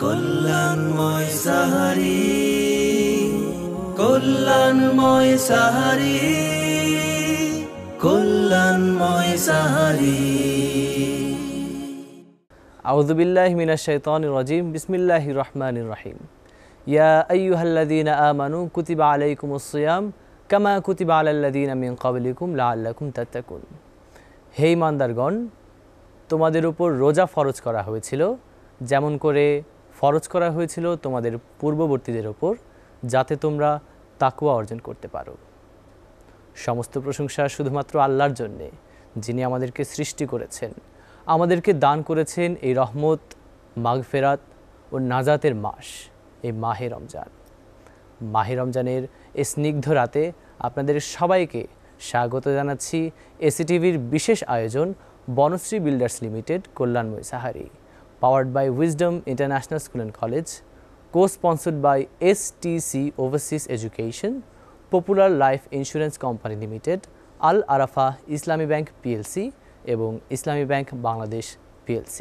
কল্যাণময় সাহারি, কল্যাণময় সাহারি, কল্যাণময় সাহারি। আউযু বিল্লাহি মিনাশ শাইতানির রাজিম। বিসমিল্লাহির রহমানির রহিম। ইয়া আইয়ুহাল্লাযীনা আমানু কুতিবা আলাইকুমুস সিয়াম কামা কুতিবা আলাল্লাযীনা মিন ক্বাবলিকুম লাআল্লাকুম তাত্তাকুন। হে ঈমানদারগণ, তোমাদের উপর রোজা ফরজ করা হয়েছিল যেমন করে ফরজ করা হয়েছিল তোমাদের পূর্ববর্তীদের উপর, যাতে তোমরা তাকওয়া অর্জন করতে পারো। সমস্ত প্রশংসা শুধুমাত্র আল্লাহর জন্যে, যিনি আমাদেরকে সৃষ্টি করেছেন, আমাদেরকে দান করেছেন এই রহমত, মাগফিরাত ও নাজাতের মাস, এই মাহে রমজান। মাহে রমজানের এই স্নিগ্ধ রাতে আপনাদের সবাইকে স্বাগত জানাচ্ছি এসিটিভির বিশেষ আয়োজন বনশ্রী বিল্ডার্স লিমিটেড কল্যাণময় সাহারি, powered by wisdom international school and college, co-sponsored by STC Overseas Education, Popular Life Insurance Company Limited, Al Arafah Islami bank PLC এবং ইসলামী ব্যাংক বাংলাদেশ PLC।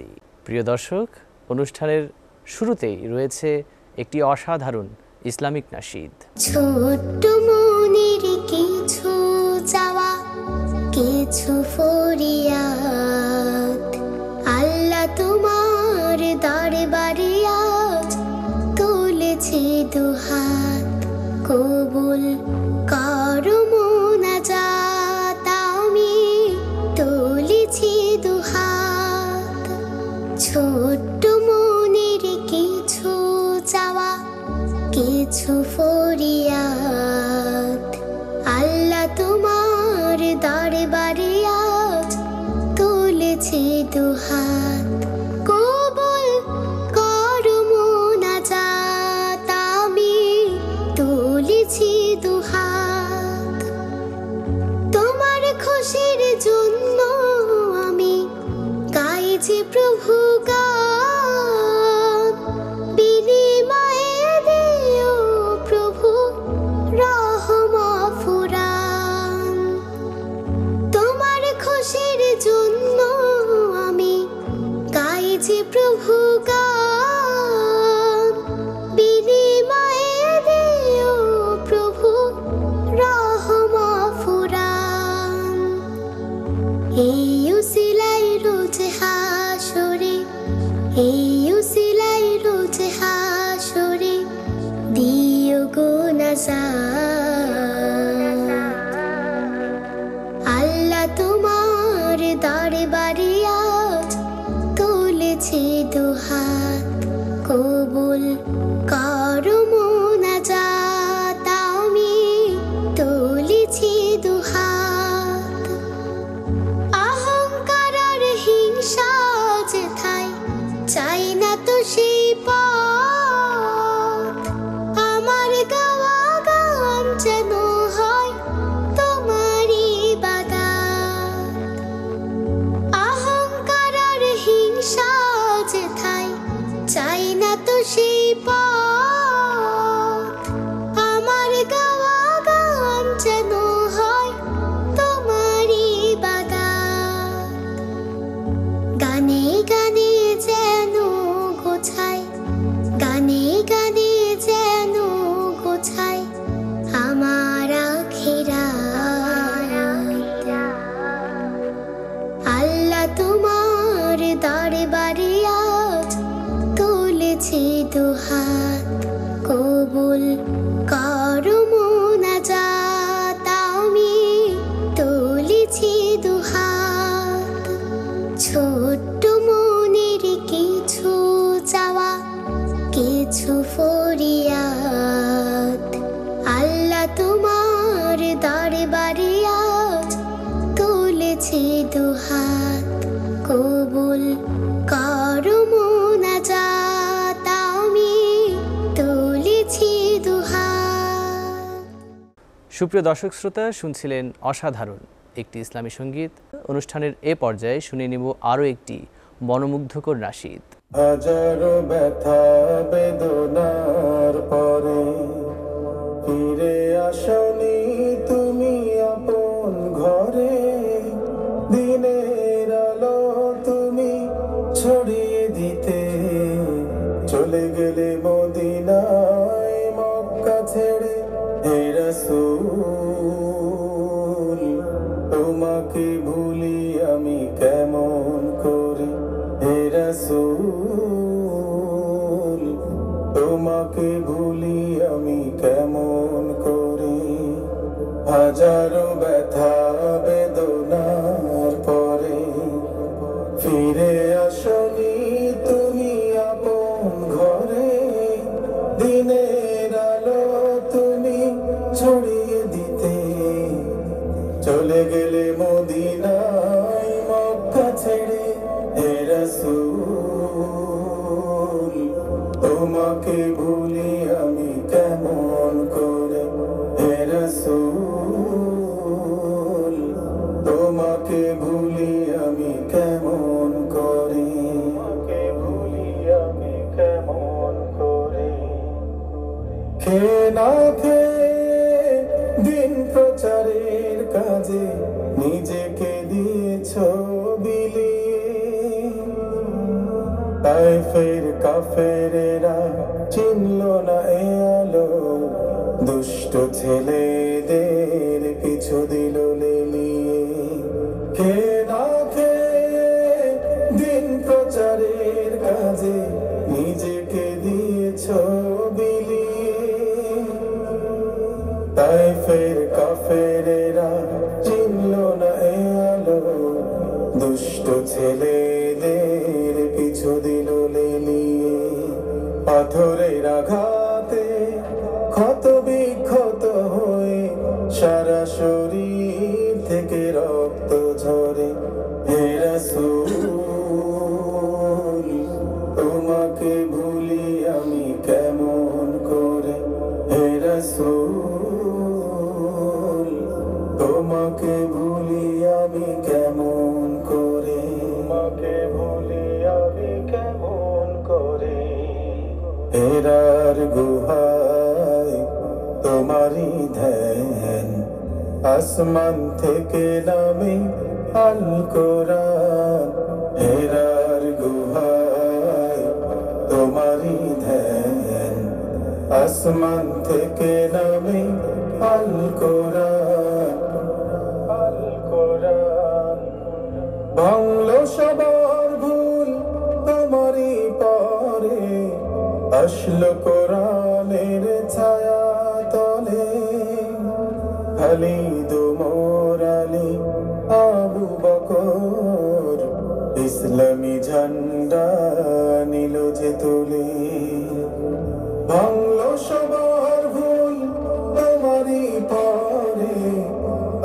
প্রিয় দর্শক, অনুষ্ঠানের শুরুতেই রয়েছে একটি অসাধারণ ইসলামিক নাশিদ। ছোট্ট মনের কিছু চাওয়া, কিছু ফরিয়াদ, আল্লাহ তোমার দরবারে আজ তুলেছি দুহাত, কবুল করো মুনাজাত, আমি তুলেছি দুহাত। ছোট্ট মনের কিছু চাওয়া, কিছু ফরিয়াদ, আল্লাহ তোমার দরবারে আজ তুলেছি দুহাত, কবুল করো মুনাজাত, আমি তুলেছি দুহাত। তোমার খুশির জন্য আমি গাইছি প্রভু গান, বিনিময়ে দিও প্রভু রহমা ফুরান। তোমার খুশির জন্য আমি গাইছি প্রভু গান, বিনিময়ে দিও প্রভু রহমা ফুরান। এই উসিলাই রোজ হাসরে, এই উসিলাই রোজ হাসরে দিও গো নাজাত, আল্লাহ তোমার দরবারে আজ তুলেছি দুহাত, কবুল করো মুনাজাত, আমি তুলেছি দুহাত। অহংকার আর হিংসা যেথায় চাই না তো সেই পথ, আমার গাওয়া গান যেন হয় তোমার ইবাদত। অহংকার আর হিংসা যেথায় চাই না তো সেই পথ, আমার গাওয়া গান যেন হয় তোমার ইবাদত। গানে গানে যেন গোছায়, গানে গানে যেন গোছায় আমার আখিরাত, আল্লাহ তোমার দরবারে আজ তুলেছি দুহাত, কবুল করো মুনাজাত, আমি তুলেছি দুহাত। ছোট্ট মনের কিছু চাওয়া, কিছু ফরিয়াদ, আল্লাহ তোমার দরবারে আজ তুলেছি দুহাত, কবুল করো মুনাজাত, আমি তুলেছি দুহাত। সুপ্রিয় দর্শক শ্রোতা, শুনছিলেন অসাধারণ একটি ইসলামী সঙ্গীত। অনুষ্ঠানের এ পর্যায়ে শুনে নিব আরও একটি মনোমুগ্ধকর নাশিদ। হাজারো ব্যথা বেদনার পরে ফিরে আসনি তুমি আপন ঘরে, দিনের আলো তুমি ছড়িয়ে দিতে চলে চলে গেলে মদিনায় মক্কা ছেড়ে হে রাসূল তোমাকে ভুলি আমি কেমন করে হে রাসূল তোমাকে ভুলি আমি কেমন করে হাজারো ব্যথা বেদনার পরে ফিরে আসনি তুমি আপন ঘরে দিনের আলো তুমি ছড়িয়ে দিতে চলে গেলে মদিনায় মক্কা ছেড়ে হে রাসূল তোমাকে ভুলি আমি কেমন করে হে রাসূল তোমাকে ভুলি আমি কেমন করে তোমাকে ভুলি আমি কেমন করে খেয়ে না খেয়ে দিন প্রচারের কাজে নিজেকে দিয়েছ বিলিয়ে তায়েফের কাফেরেরা চিনল না এ আলো দুষ্ট ছেলেদের পিছু দিল লেলিয়ে খেয়ে না খেয়ে দিন প্রচারের কাজে নিজেকে দিয়েছ বিলিয়ে তায়েফের কাফেরেরা চিনল না এ আলো দুষ্ট ছেলেদের পিছু দিল লেলিয়ে পাথরের আঘাতে ক্ষত বিক্ষত হয়ে সারা শরীর থেকে রক্ত ঝরে হে রাসূল তোমাকে ভুলি আমি কেমন করে হে রাসূল তোমাকে ভুলি আমি কেমন করে তোমাকে ভুলি আমি কেমন করে হেরার গুহায় তোমারই ধ্যান আসমান থেকে নামে আল কোরআন হেরার গুহায় তোমারই ধ্যান আসমান থেকে নামে আল কোরআন ভাঙলো সবার ভুল তোমারই পরে আসলো কোরআনের ছায়া তলে খালিদ ওমর আলী আবু বকর ইসলামী ঝান্ডা নিল যে তুলে ভাঙলো সবার ভুল তোমারই পরে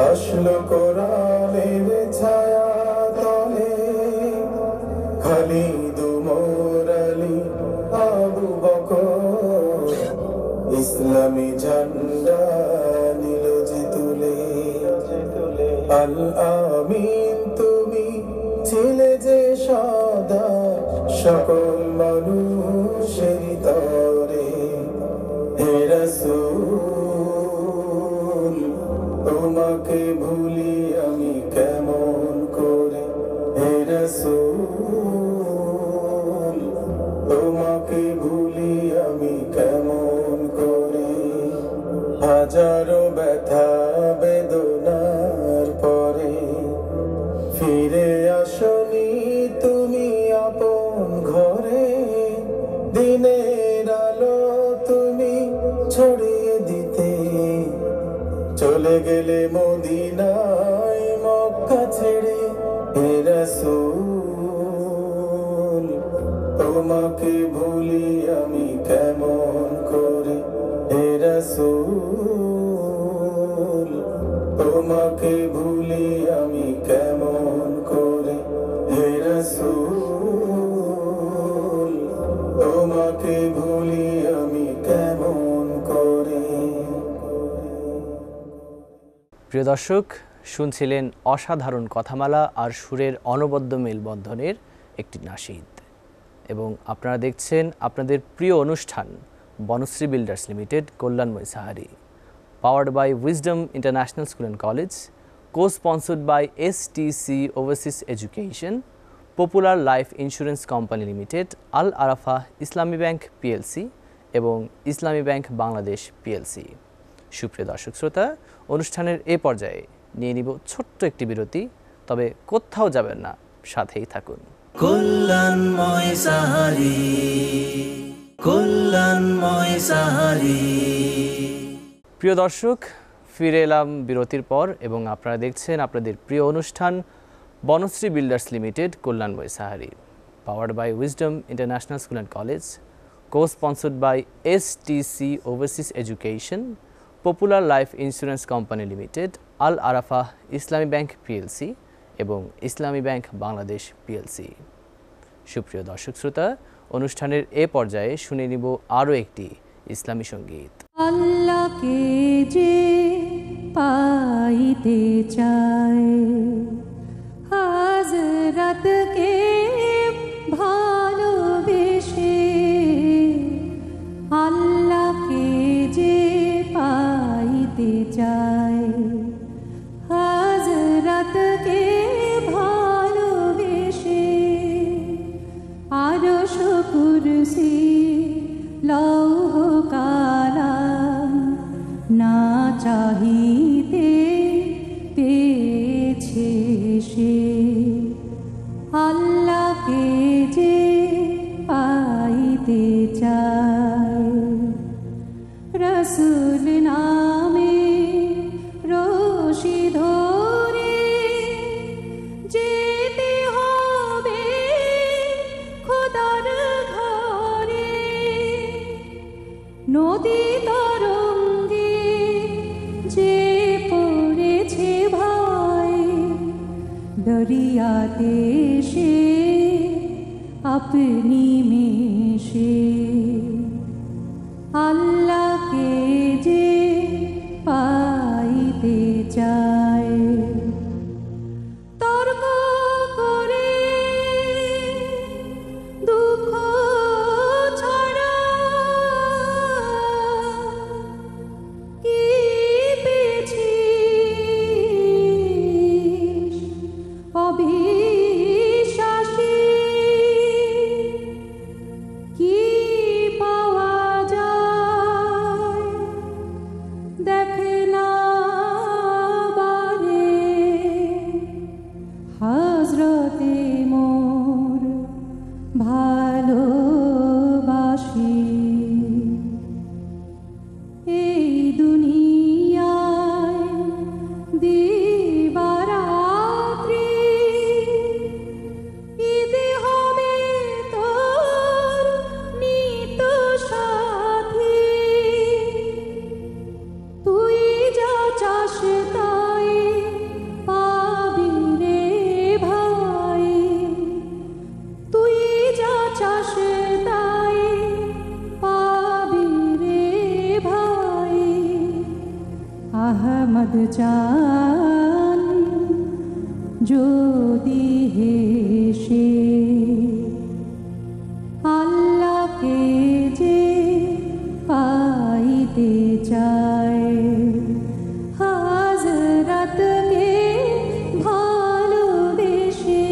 আসলো কোরআনের ছায়া তলে খালিদ ওমর আলী আবু বকর ইসলামী ঝান্ডা নিল যে তুলে আল আমিন তুমি ছিলে যে সদা সকল মানুষের তরে হে রাসূল তোমাকে ভুলি আমি কেমন করে হে রাসূল তোমাকে ভুলি আমি কেমন করে হাজারো ব্যথা বেদনার পরে ফিরে আসনি তুমি আপন ঘরে দিনের আলো তুমি ছড়িয়ে দিতে চলে গেলে মদিনায় মক্কা ছেড়ে হে রাসূল তোমাকে ভুলি আমি কেমন করে হে রাসূল তোমাকে ভুলি আমি কেমন করে হে রাসূল তোমাকে ভুলি আমি কেমন করে। প্রিয় দর্শক, শুনছিলেন অসাধারণ কথামালা আর সুরের অনবদ্য মেলবন্ধনের একটি নাশিদ, এবং আপনারা দেখছেন আপনাদের প্রিয় অনুষ্ঠান বনশ্রী বিল্ডার্স লিমিটেড কল্যাণময় সাহারি, powered by Wisdom International School and College, co-sponsored by STC Overseas Education, Popular Life Insurance Company Limited, Al Arafah Islami Bank PLC এবং ইসলামী ব্যাংক বাংলাদেশ পিএলসি। সুপ্রিয় দর্শক শ্রোতা, অনুষ্ঠানের এ পর্যায়ে নিয়ে নিব ছোট্ট একটি বিরতি, তবে কোথাও যাবেন না, সাথেই থাকুন। কল্যাণময় সাহারি, কল্যাণময় সাহারি। প্রিয় দর্শক, ফিরে এলাম বিরতির পর এবং আপনারা দেখছেন আপনাদের প্রিয় অনুষ্ঠান বনশ্রী বিল্ডার্স লিমিটেড কল্যাণময় সাহারি, powered by wisdom international school and college, co-sponsored by STC Overseas Education, Popular Life Insurance Company Limited, Al Arafah Islami Bank PLC এবং ইসলামী ব্যাংক বাংলাদেশ পিএলসি। সুপ্রিয় দর্শক শ্রোতা, অনুষ্ঠানের এ পর্যায়ে শুনে নিব আরও একটি ইসলামী সঙ্গীত। আল্লাহকে যে পাইতে চায়, হাজরাতকে ভালোবেসে, আল্লাহকে যে পাইতে চায়, হাজরাতকে ভালোবেসে, আরশ কুরসি লৌহ কালাম না চাহিতে পেয়েছে সে, আল্লাহকে যে পাইতে চায়। রসুল নামে রশি ধরে যেতে হবে খোদার ঘরে, নদী তরঙ্গে যে পড়েছে ভাই, দরিয়াতে সে আপনি মেশে, আল্লাহকে যে পাইতে চায়। তর্ক করে দুঃখ ছড়া কি পেয়েছিস অবিশ্বাসী, কি পাওয়া যায় দেখে না বারে, হযরতে মোর ভালোবাসি। এই দুনিয়ায় দিবারাত্রি ঈদে হবে তোর নিত সাথী, তুই যা চাস তাই পাবি রে ভাই, তুই যা চাস তাই পাবি রে ভাই। আহমদ চান যদি হেসে, আল্লাহকে যে পাইতে চায়, হাজরাতকে ভালোবেসে,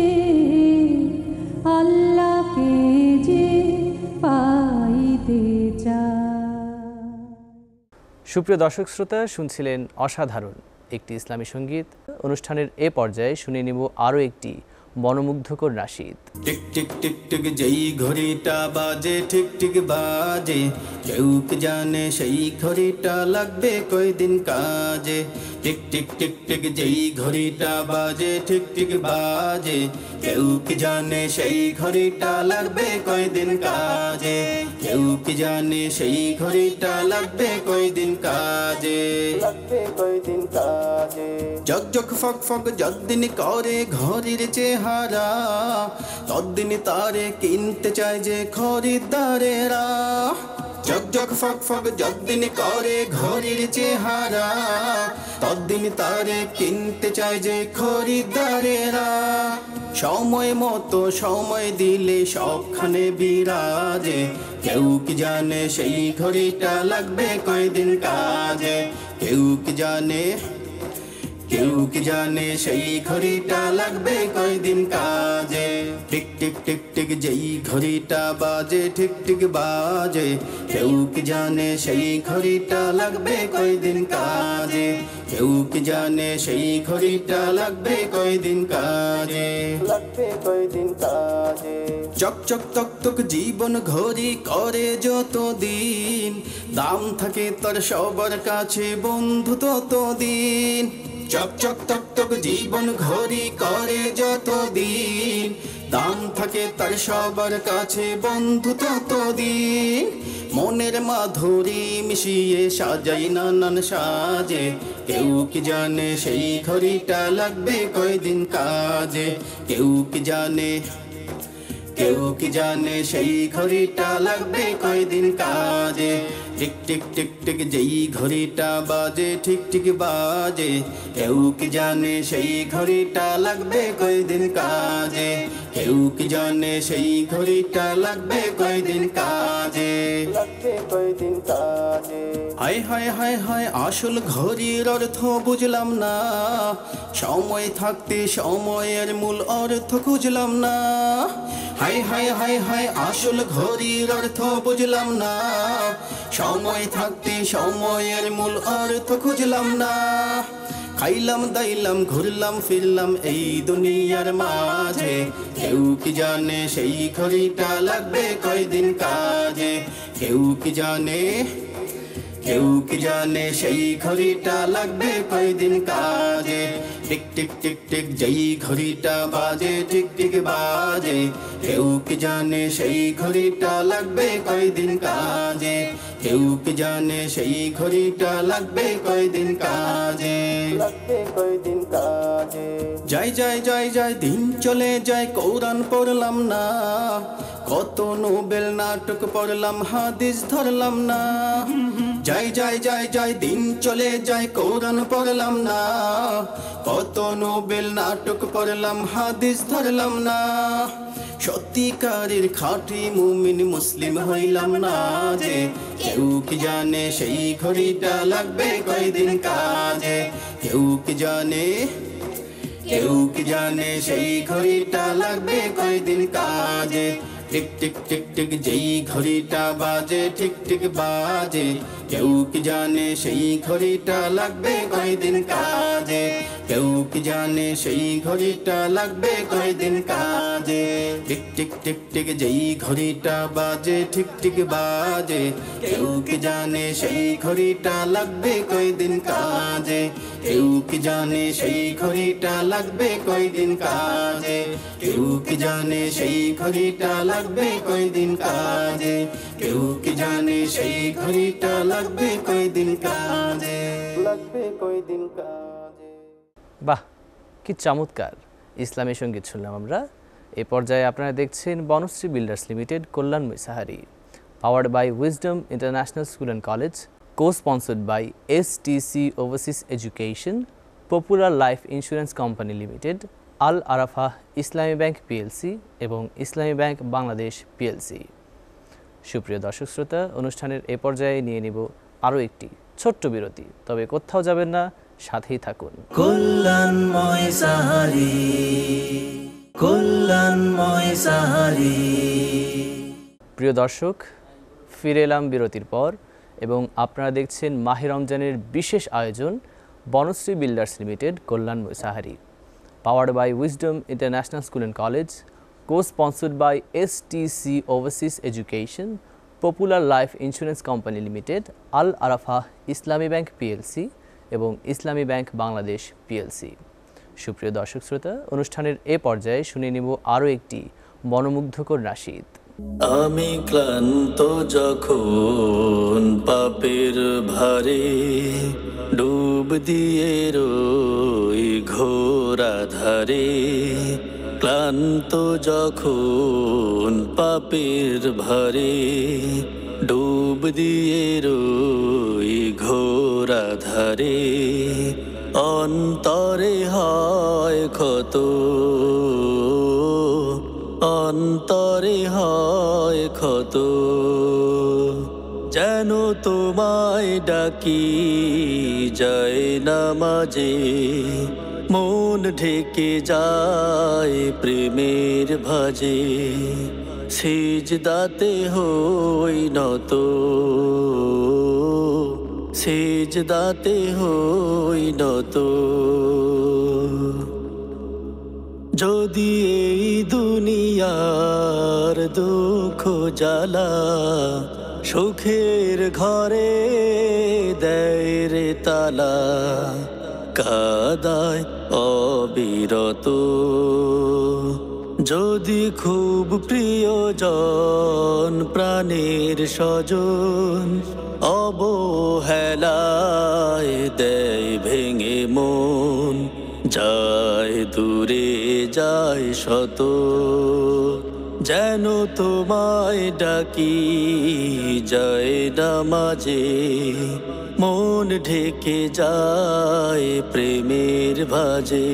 আল্লাহকে যে পাইতে চায়। সুপ্রিয় দর্শক শ্রোতা, শুনছিলেন অসাধারণ একটি ইসলামী সঙ্গীত। অনুষ্ঠানের এ পর্যায়ে শুনে নিব আরও একটি মনোমুগ্ধকর nasheed. Tick tick tick tick যেই ঘড়িটা বাজে ঠিক ঠিক বাজে, কেউ কি জানে সেই ঘড়িটা লাগবে কয়দিন কাজে। টিক টিক টিক টিক যেই ঘড়িটা বাজে ঠিক ঠিক বাজে, কেউ কি জানে সেই ঘড়িটা লাগবে কয়দিন কাজে। কেউ কি জানে সেই ঘড়িটা লাগবে কয়দিন কাজে, লাগবে কয়দিন কাজে। জগ জগ ফক ফক যদ্দিন করে ঘড়ির চেহারা, তদ্দিন তারে কিনতে চায় যে খরিদ্দারেরা। জগ জগ ফক ফক যদ্দিন করে ঘড়ির চেহারা, তদ্দিন তারে কিনতে চায় যে খরিদ্দারেরা। সময় মতো সময় দিলে সবখানে বিরাজে, কেউ কি জানে সেই ঘড়িটা লাগবে কয়দিন কাজে। কেউ কি জানে, কেউ কি জানে সেই ঘড়িটা লাগবে কয়দিন কাজে। টিক টিক টিক টিক যেই ঘড়িটা বাজে ঠিক ঠিক বাজে, কেউ কি জানে সেই ঘড়িটা লাগবে কয়দিন কাজে, কেউ কি জানে সেই ঘড়িটা লাগবে কয়দিন কাজে, লাগবে কয়দিন কাজে। চক চক তক তক জীবন ঘড়ি করে যত দিন, দাম থাকে তার সবার কাছে বন্ধু তত দিন। চক চক তক তক জীবন ঘড়ি করে যত দিন, দাম থাকে তার সবার কাছে বন্ধু তত দিন। মনের মাধুরী মিশিয়ে সাজাই নানান সাজে, কেউ কি জানে সেই ঘড়িটা লাগবে কয়দিন কাজে, কেউ কি জানে, কেউ কি জানে সেই ঘড়িটা লাগবে কয়দিন কাজে। টিক টিক টিক টিক যেই ঘড়িটা বাজে ঠিক ঠিক বাজে, কেউ কি জানে সেই ঘড়িটা লাগবে কয়দিন কাজে, কেউ কি জানে সেই ঘড়িটা লাগবে কয়দিন কাজে, লাগবে কয়দিন কাজে। হায় হায় হায় হায় আসল ঘড়ির অর্থ বুঝলাম না, সময় থাকতে সময়ের মূল অর্থ খুঁজলাম না। হায় হায় হায় হায় আসল ঘড়ির অর্থ বুঝলাম না, সময় থাকতে সময়ের মূল অর্থ খুঁজলাম না। খাইলাম দাইলাম ঘুরলাম ফিরলাম এই দুনিয়ার মাঝে, কেউ কি জানে সেই ঘড়িটা লাগবে কয়দিন কাজে, কেউ কি জানে, কেউ কি জানে সেই ঘড়িটা লাগবে কয়দিন কাজে। টিক টিক টিক টিক যেই ঘড়িটা বাজে ঠিক ঠিক বাজে, কেউ কি জানে সেই ঘড়িটা লাগবে কয়দিন কাজে, কেউ কি জানে সেই ঘড়িটা লাগবে কয়দিন কাজে, লাগবে কয়দিন কাজে। যাই যাই যাই যাই দিন চলে যায় কোরআন পড়লাম না, কত নোবেল নাটক পড়লাম হাদিস ধরলাম না। যাই যাই যাই যাই দিন চলে যায় কোরআন পড়লাম না, কত নোবেল নাটক পড়লাম হাদিস ধরলাম না। সত্যিকারের খাঁটি মুমিন মুসলিম হইলাম না যে, কেউ কি জানে সেই ঘড়িটা লাগবে কয়দিন কাজে, কেউ কি জানে, কেউ কি জানে সেই ঘড়িটা লাগবে কয়দিন কাজে। টিক টিক টিক টিক যেই ঘড়িটা বাজে ঠিক ঠিক বাজে, কেউ কি জানে সেই ঘড়িটা লাগবে কয়দিন কাজে, কেউ কি জানে সেই ঘড়িটা লাগবে কয়দিন কাজে। টিক টিক টিক টিক যেই ঘড়িটা বাজে ঠিক ঠিক বাজে, কেউ কি জানে সেই ঘড়িটা লাগবে কয়দিন কাজে, কেউ কি জানে সেই ঘড়িটা লাগবে কয়দিন কাজে, কেউ কি জানে সেই ঘড়িটা লাগবে কয়দিন কাজে, কেউ কি জানে সেই ঘড়িটা লাগবে কয়দিন কাজে, লাগবে কয়দিন কাজে। বাহ, কি চমৎকার ইসলামী সঙ্গীত শুনলাম আমরা। এই পর্যায়ে আপনারা দেখছেন বনশ্রী বিল্ডার্স লিমিটেড কল্যাণ মৈসাহারি, powered by wisdom international school and college, co-sponsored by STC Overseas Education, Popular Life Insurance Company Limited, Al Arafah Islami Bank PLC এবং ইসলামী ব্যাংক বাংলাদেশ PLC। সুপ্রিয় দর্শক শ্রোতা, অনুষ্ঠানের এ পর্যায়ে নিয়ে নিব আরও একটি ছোট্ট বিরতি, তবে কোথাও যাবেন না, সাথেই থাকুন। কল্যাণময় সাহারি, কল্যাণময় সাহারি। প্রিয় দর্শক, ফিরে এলাম বিরতির পর এবং আপনারা দেখছেন মাহে রমজানের বিশেষ আয়োজন বনশ্রী বিল্ডার্স লিমিটেড কল্যাণ মৈসাহারি, powered by wisdom international school and college, co-sponsored by STC Overseas Education, Popular Life Insurance Company Limited, Al Arafah Islami Bank PLC এবং ইসলামী ব্যাংক বাংলাদেশ PLC। সুপ্রিয় দর্শক শ্রোতা, অনুষ্ঠানের এ পর্যায়ে শুনে নিব আরও একটি মনোমুগ্ধকর নাশিদ। আমি ক্লান্ত যখন পাপের ভারে ডুব দিয়ে রই ঘোর আধারে, ক্লান্ত যখন পাপের ভারে ডুব দিয়ে রই ঘোর আধারে, অন্তরে হয় ক্ষত, অন্তরে হয় ক্ষত, যেন তোমায় ডাকি যায় নামাজে, মন ঢেকে যায় প্রেমের ভাজে, সিজদাতে হই নত, সিজদাতে হই নত। যদি এই দুনিয়ার দুঃখ জ্বালা সুখের ঘরে দেয় রে তালা, কাদায় অবিরত। যদি খুব প্রিয়জন প্রাণের স্বজন অবহেলায় দেয় ভেঙে মন, যায় দূরে যায় শত, যেন তোমায় ডাকি যায় নামাজে, মন ঢেকে যায় প্রেমের ভাজে,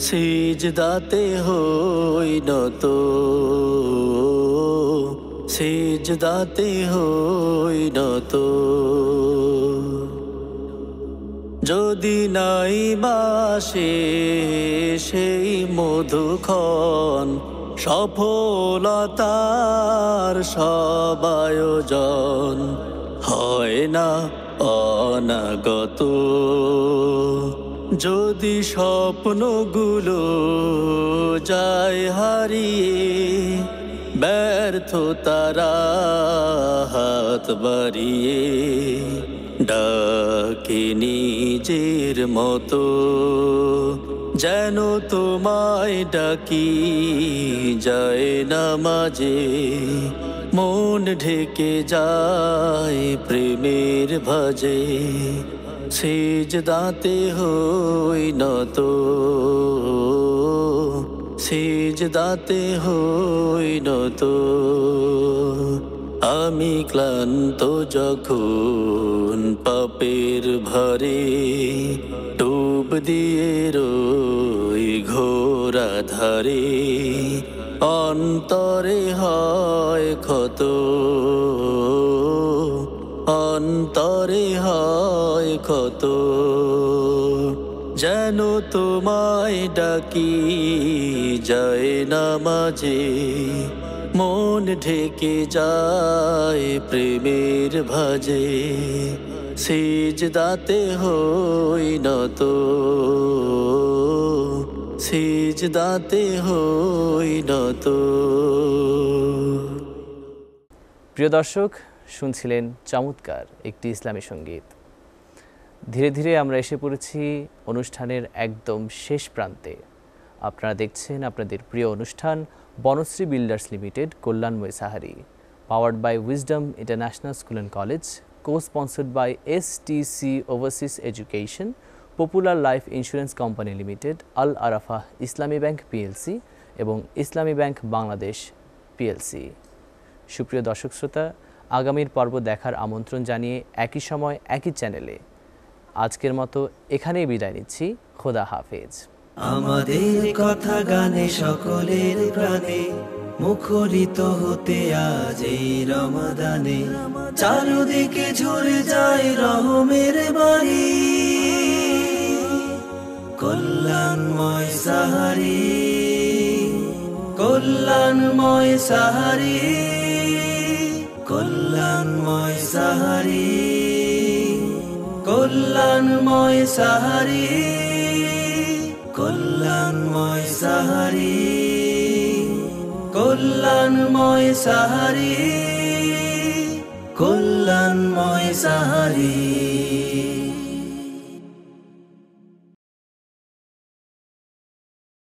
সিজদাতে হই নত, সিজদাতে হই নত। যদি নাই বাসে সেই মধুক্ষণ, সফলতার সব আয়োজন হয় না অনাগত। যদি স্বপ্নগুলো যায় হারিয়ে, ব্যর্থতারা হাত বাড়িয়ে ডাকে নিজের মতো, যেন তোমায় ডাকি যায় নামাজে, মন ঢেকে যায় প্রেমের ভাজে, সিজদাতে হই নত, সিজদাতে হই নত। আমি ক্লান্ত যখন পাপের ভারে, ডুব দিয়ে রই ঘোর আধারে, অন্তরে হয় ক্ষত, অন্তরে হয় ক্ষত, যেন তোমায় ডাকি যায় নামাজে, মন ঢেকে যায় প্রেমের ভাজে, সিজদাতে হই নত, সিজদাতে হই নত। প্রিয় দর্শক, শুনছিলেন চমৎকার একটি ইসলামী সঙ্গীত। ধীরে ধীরে আমরা এসে পড়েছি অনুষ্ঠানের একদম শেষ প্রান্তে। আপনারা দেখছেন আপনাদের প্রিয় অনুষ্ঠান বনশ্রী বিল্ডার্স লিমিটেড কল্যাণময় সাহারি, powered by wisdom international school and college, co-sponsored by STC Overseas Education, Popular Life Insurance Company Limited, Al Arafah Islami Bank PLC এবং ইসলামী ব্যাংক বাংলাদেশ পিএলসি। সুপ্রিয় দর্শক শ্রোতা, আগামীর পর্ব দেখার আমন্ত্রণ জানিয়ে একই সময় একই চ্যানেলে আজকের মতো এখানেই বিদায় নিচ্ছি। খোদা হাফেজ। আমাদের কথা গানে সকলের প্রাণে মুখরিত হতে আজ এই রমাদানে, চারদিকে ঝরে যায় রহমের বাড়ি, কল্যাণময় সাহারি, কল্যাণময় সাহারি, কল্যাণময় সাহারি, কল্যাণময় সাহারি, কল্যাণময় সাহারি, কল্যাণময় সাহারি, কল্যাণময় সাহারি।